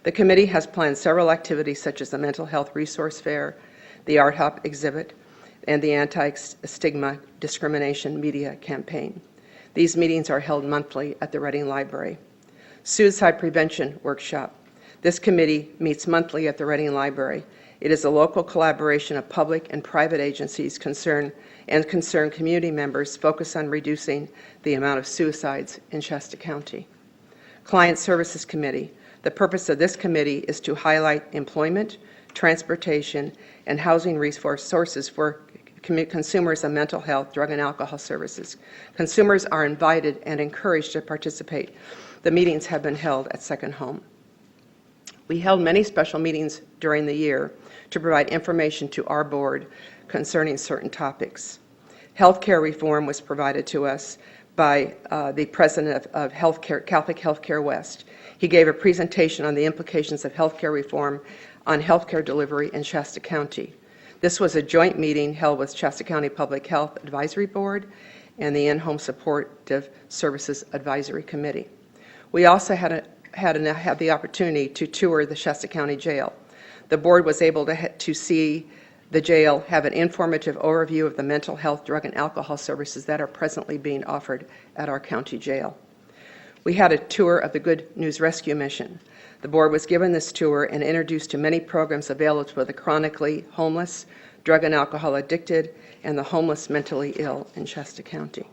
[SPEAKER 17] The committee has planned several activities such as the Mental Health Resource Fair, the Art Hop exhibit, and the Anti-Stigma Discrimination Media Campaign. These meetings are held monthly at the Reading Library. Suicide Prevention Workshop. This committee meets monthly at the Reading Library. It is a local collaboration of public and private agencies concerned community members focused on reducing the amount of suicides in Shasta County. Client Services Committee. The purpose of this committee is to highlight employment, transportation, and housing resources for consumers of mental health, drug and alcohol services. Consumers are invited and encouraged to participate. The meetings have been held at Second Home. We held many special meetings during the year to provide information to our board concerning certain topics. Healthcare reform was provided to us by the president of Catholic Healthcare West. He gave a presentation on the implications of healthcare reform on healthcare delivery in Shasta County. This was a joint meeting held with Shasta County Public Health Advisory Board and the In-Home Supportive Services Advisory Committee. We also had the opportunity to tour the Shasta County Jail. The board was able to see the jail, have an informative overview of the mental health, drug, and alcohol services that are presently being offered at our county jail. We had a tour of the Good News Rescue Mission. The board was given this tour and introduced to many programs available for the chronically homeless, drug and alcohol addicted, and the homeless mentally ill in Shasta County.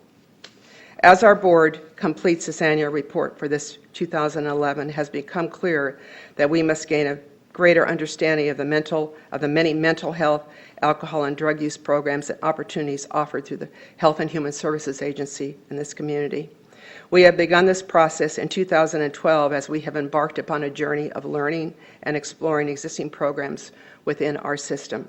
[SPEAKER 17] As our board completes this annual report for this 2011, it has become clear that we must gain a greater understanding of the many mental health, alcohol, and drug use programs and opportunities offered through the Health and Human Services Agency in this community. We have begun this process in 2012 as we have embarked upon a journey of learning and exploring existing programs within our system.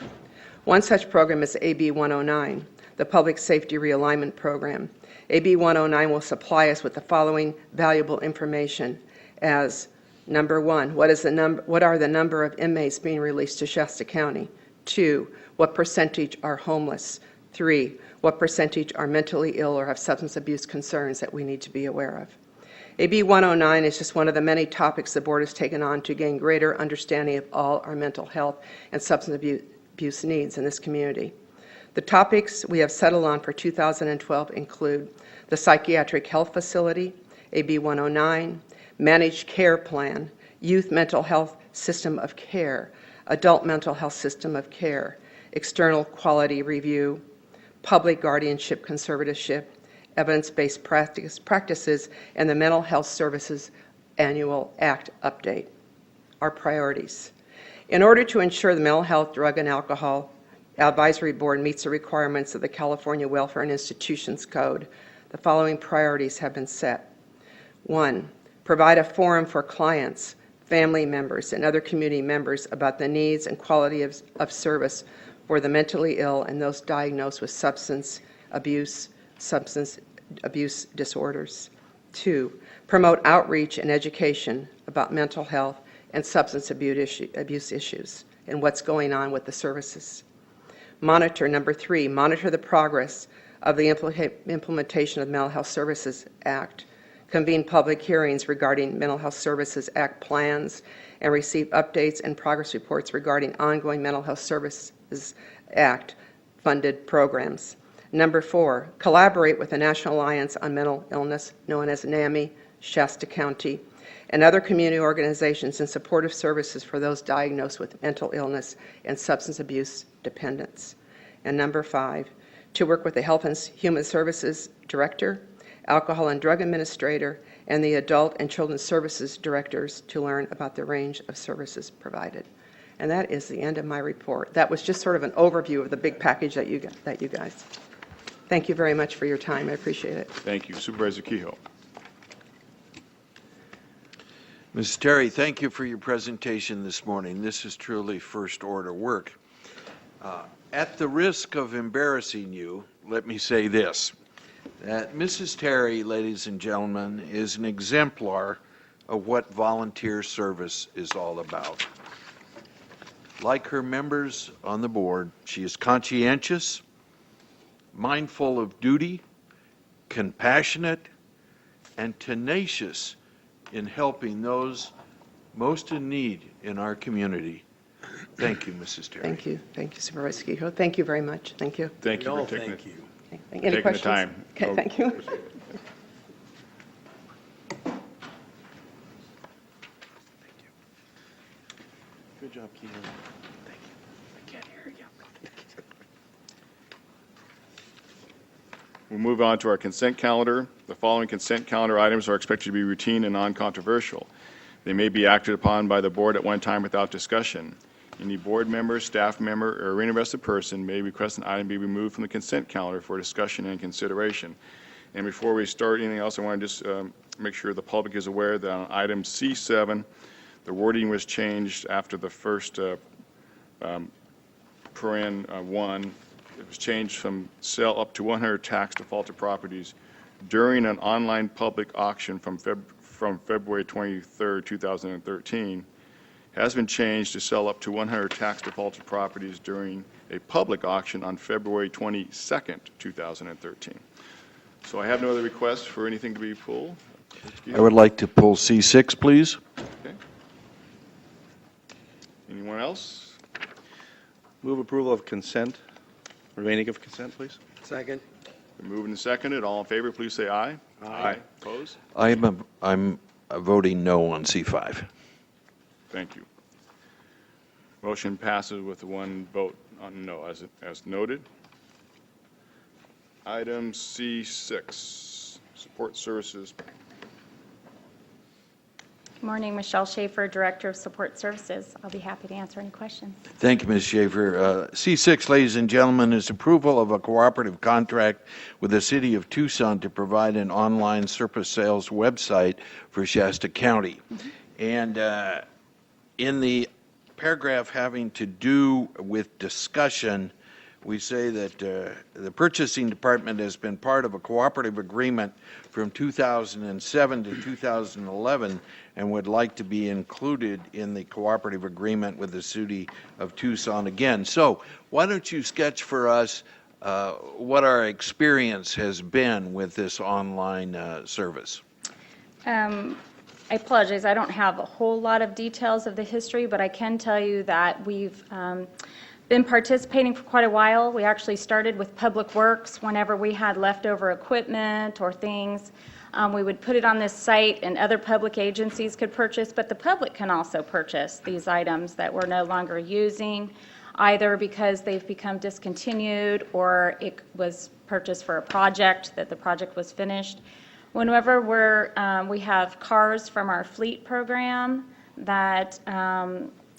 [SPEAKER 17] One such program is AB 109, the Public Safety Realignment Program. AB 109 will supply us with the following valuable information as: number one, what are the number of inmates being released to Shasta County? 2, what percentage are homeless? 3, what percentage are mentally ill or have substance abuse concerns that we need to be aware of? AB 109 is just one of the many topics the board has taken on to gain greater understanding of all our mental health and substance abuse needs in this community. The topics we have settled on for 2012 include the Psychiatric Health Facility, AB 109, Managed Care Plan, Youth Mental Health System of Care, Adult Mental Health System of Care, External Quality Review, Public Guardianship Conservatorship, Evidence-Based Practices, and the Mental Health Services Annual Act Update. Our priorities. In order to ensure the Mental Health, Drug, and Alcohol Advisory Board meets the requirements of the California Welfare and Institutions Code, the following priorities have been set. 1, provide a forum for clients, family members, and other community members about the needs and quality of service for the mentally ill and those diagnosed with substance abuse disorders. 2, promote outreach and education about mental health and substance abuse issues and what's going on with the services. Number 3, monitor the progress of the implementation of the Mental Health Services Act, convene public hearings regarding Mental Health Services Act plans, and receive updates and progress reports regarding ongoing Mental Health Services Act funded programs. Number 4, collaborate with the National Alliance on Mental Illness, known as NAMI, Shasta County, and other community organizations in supportive services for those diagnosed with mental illness and substance abuse dependence. And number 5, to work with the Health and Human Services Director, Alcohol and Drug Administrator, and the Adult and Children's Services Directors to learn about the range of services provided. And that is the end of my report. That was just sort of an overview of the big package that you guys. Thank you very much for your time. I appreciate it.
[SPEAKER 1] Thank you. Supervisor Kehoe.
[SPEAKER 11] Mrs. Terry, thank you for your presentation this morning. This is truly first order work. At the risk of embarrassing you, let me say this, that Mrs. Terry, ladies and gentlemen, is an exemplar of what volunteer service is all about. Like her members on the board, she is conscientious, mindful of duty, compassionate, and tenacious in helping those most in need in our community. Thank you, Mrs. Terry.
[SPEAKER 17] Thank you. Thank you, Supervisor Kehoe. Thank you very much. Thank you.
[SPEAKER 1] Thank you for taking
[SPEAKER 11] thank you.
[SPEAKER 17] Okay,
[SPEAKER 1] taking
[SPEAKER 17] any
[SPEAKER 1] the
[SPEAKER 17] questions?
[SPEAKER 1] time.
[SPEAKER 17] Okay, thank you.
[SPEAKER 10] Good job, Kehoe. Thank you. I can't hear you.
[SPEAKER 1] We'll move on to our consent calendar. The following consent calendar items are expected to be routine and non-controversial. They may be acted upon by the board at one time without discussion. Any board member, staff member, or interested person may request an item be removed from the consent calendar for discussion and consideration. And before we start anything else, I want to just make sure the public is aware that on item C7, the wording was changed after the first paren 1. It was changed from sell up to 100 tax defaulted properties during an online public auction from February 23rd, 2013, has been changed to sell up to 100 tax defaulted properties during a public auction on February 22nd, 2013. So I have no other requests for anything to be pulled.
[SPEAKER 11] I would like to pull C6, please.
[SPEAKER 1] Okay. Anyone else?
[SPEAKER 10] Move approval of consent, remaining of consent, please.
[SPEAKER 18] Second.
[SPEAKER 1] Been moved and seconded. All in favor, please say aye.
[SPEAKER 18] Aye.
[SPEAKER 1] Opposed?
[SPEAKER 11] I'm voting no on C5.
[SPEAKER 1] Thank you. Motion passes with one vote on no, as noted. Item C6, support services.
[SPEAKER 12] Good morning, Michelle Schaefer, Director of Support Services. I'll be happy to answer any questions.
[SPEAKER 11] Thank you, Ms. Schaefer. C6, ladies and gentlemen, is approval of a cooperative contract with the City of Tucson to provide an online surplus sales website for Shasta County. And in the paragraph having to do with discussion, we say that the purchasing department has been part of a cooperative agreement from 2007 to 2011 and would like to be included in the cooperative agreement with the City of Tucson again. So why don't you sketch for us what our experience has been with this online service?
[SPEAKER 12] I apologize, I don't have a whole lot of details of the history, but I can tell you that we've been participating for quite a while. We actually started with Public Works. Whenever we had leftover equipment or things, we would put it on this site and other public agencies could purchase, but the public can also purchase these items that we're no longer using, either because they've become discontinued or it was purchased for a project, that the project was finished. Whenever we have cars from our fleet program that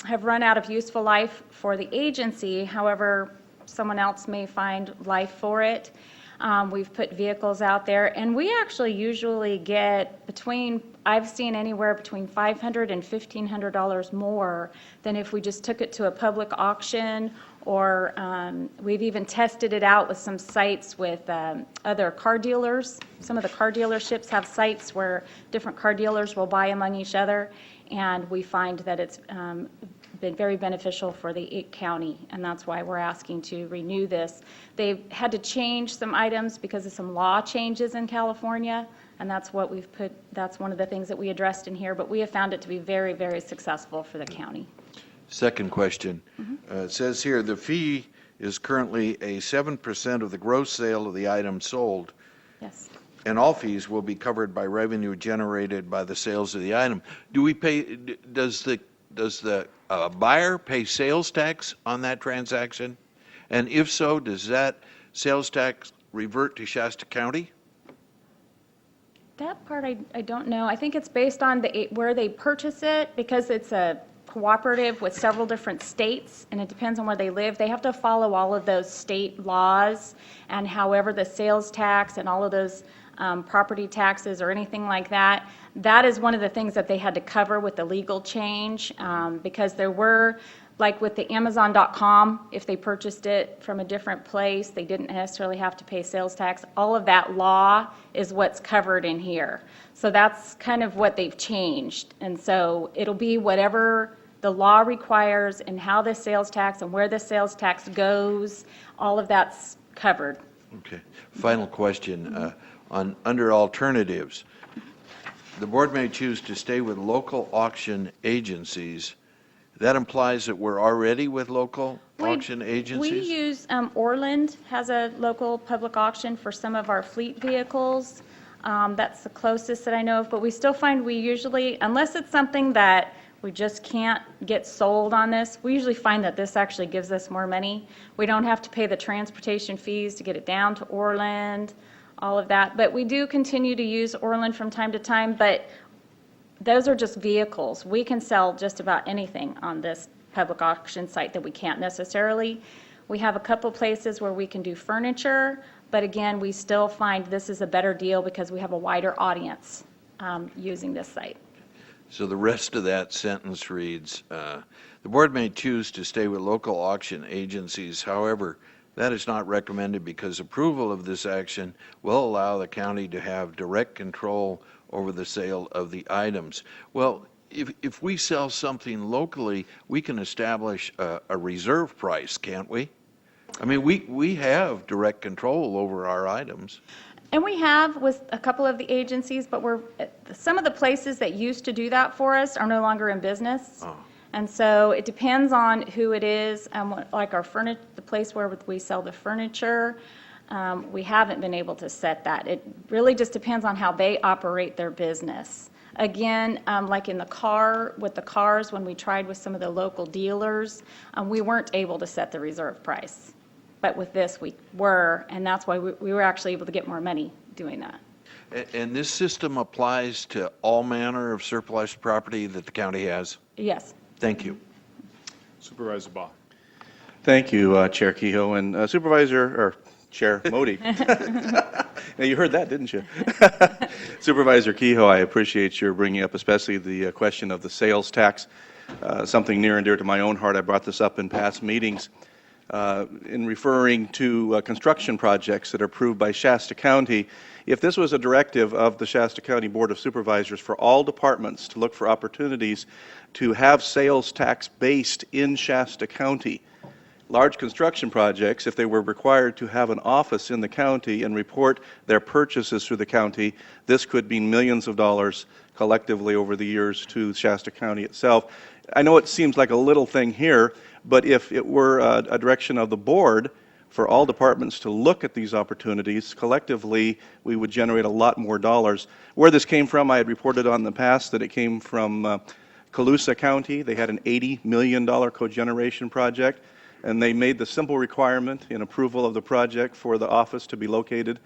[SPEAKER 12] have run out of useful life for the agency, however, someone else may find life for it. We've put vehicles out there, and we actually usually get I've seen anywhere between $500 and $1,500 more than if we just took it to a public auction, or we've even tested it out with some sites with other car dealers. Some of the car dealerships have sites where different car dealers will buy among each other, and we find that it's been very beneficial for the county, and that's why we're asking to renew this. They've had to change some items because of some law changes in California, and that's what we've put, that's one of the things that we addressed in here, but we have found it to be very, very successful for the county.
[SPEAKER 11] Second question. It says here, the fee is currently a 7% of the gross sale of the item sold,
[SPEAKER 12] Yes.
[SPEAKER 11] and all fees will be covered by revenue generated by the sales of the item. Do we pay, does the buyer pay sales tax on that transaction? And if so, does that sales tax revert to Shasta County?
[SPEAKER 12] That part I don't know. I think it's based on where they purchase it, because it's a cooperative with several different states, and it depends on where they live. They have to follow all of those state laws, and however the sales tax and all of those property taxes or anything like that, that is one of the things that they had to cover with the legal change, because there were, like with the Amazon.com, if they purchased it from a different place, they didn't necessarily have to pay sales tax. All of that law is what's covered in here. So that's kind of what they've changed. And so it'll be whatever the law requires and how the sales tax and where the sales tax goes, all of that's covered.
[SPEAKER 11] Okay. Final question. Under alternatives, the board may choose to stay with local auction agencies. That implies that we're already with local auction agencies?
[SPEAKER 12] We use, Orland has a local public auction for some of our fleet vehicles. That's the closest that I know of, but we still find we usually, unless it's something that we just can't get sold on this, we usually find that this actually gives us more money. We don't have to pay the transportation fees to get it down to Orland, all of that. But we do continue to use Orland from time to time, but those are just vehicles. We can sell just about anything on this public auction site that we can't necessarily. We have a couple places where we can do furniture, but again, we still find this is a better deal because we have a wider audience using this site.
[SPEAKER 11] So the rest of that sentence reads, the board may choose to stay with local auction agencies. However, that is not recommended because approval of this action will allow the county to have direct control over the sale of the items. Well, if we sell something locally, we can establish a reserve price, can't we? I mean, we have direct control over our items.
[SPEAKER 12] And we have with a couple of the agencies, but some of the places that used to do that for us are no longer in business.
[SPEAKER 11] Oh.
[SPEAKER 12] And so it depends on who it is, like the place where we sell the furniture. We haven't been able to set that. It really just depends on how they operate their business. Again, like in the car, with the cars, when we tried with some of the local dealers, we weren't able to set the reserve price. But with this, we were, and that's why we were actually able to get more money doing that.
[SPEAKER 11] And this system applies to all manner of surplus property that the county has?
[SPEAKER 12] Yes.
[SPEAKER 11] Thank you.
[SPEAKER 1] Supervisor Baugh.
[SPEAKER 14] Thank you, Chair Kehoe, and Chair Modi. Now, you heard that, didn't you? Supervisor Kehoe, I appreciate your bringing up especially the question of the sales tax, something near and dear to my own heart. I brought this up in past meetings in referring to construction projects that are approved by Shasta County. If this was a directive of the Shasta County Board of Supervisors for all departments to look for opportunities to have sales tax based in Shasta County, large construction projects, if they were required to have an office in the county and report their purchases through the county, this could mean millions of dollars collectively over the years to Shasta County itself. I know it seems like a little thing here, but if it were a direction of the board for all departments to look at these opportunities, collectively we would generate a lot more dollars. Where this came from, I had reported on in the past that it came from Colusa County. They had an $80 million cogeneration project, and they made the simple requirement in approval of the project for the office to be located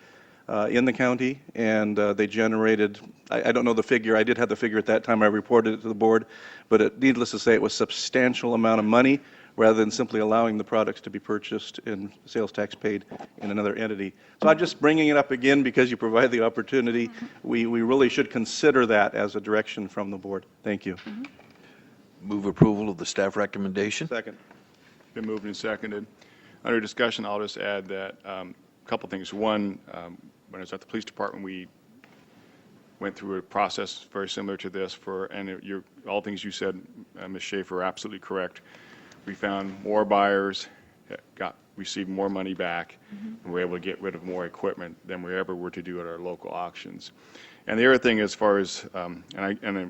[SPEAKER 14] in the county, and they generated, I don't know the figure, I did have the figure at that time, I reported it to the board, but needless to say, it was a substantial amount of money rather than simply allowing the products to be purchased and sales tax paid in another entity. So I'm just bringing it up again because you provide the opportunity. We really should consider that as a direction from the board. Thank you.
[SPEAKER 11] Move approval of the staff recommendation.
[SPEAKER 14] Second.
[SPEAKER 1] Been moved and seconded. Under discussion, I'll just add that a couple things. One, when I was at the police department, we went through a process very similar to this all things you said, Ms. Schaefer, are absolutely correct. We found more buyers, received more money back, and we're able to get rid of more equipment than we ever were to do at our local auctions. And the other thing, as far as, and I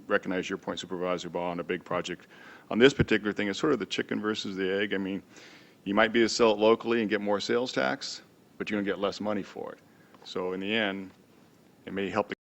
[SPEAKER 1] recognize your point, Supervisor Ball, on a big project, on this particular thing, it's sort of the chicken versus the egg. I mean, you might be able to sell it locally and get more sales tax, but you're going to get less money for it. So in the end, it may help the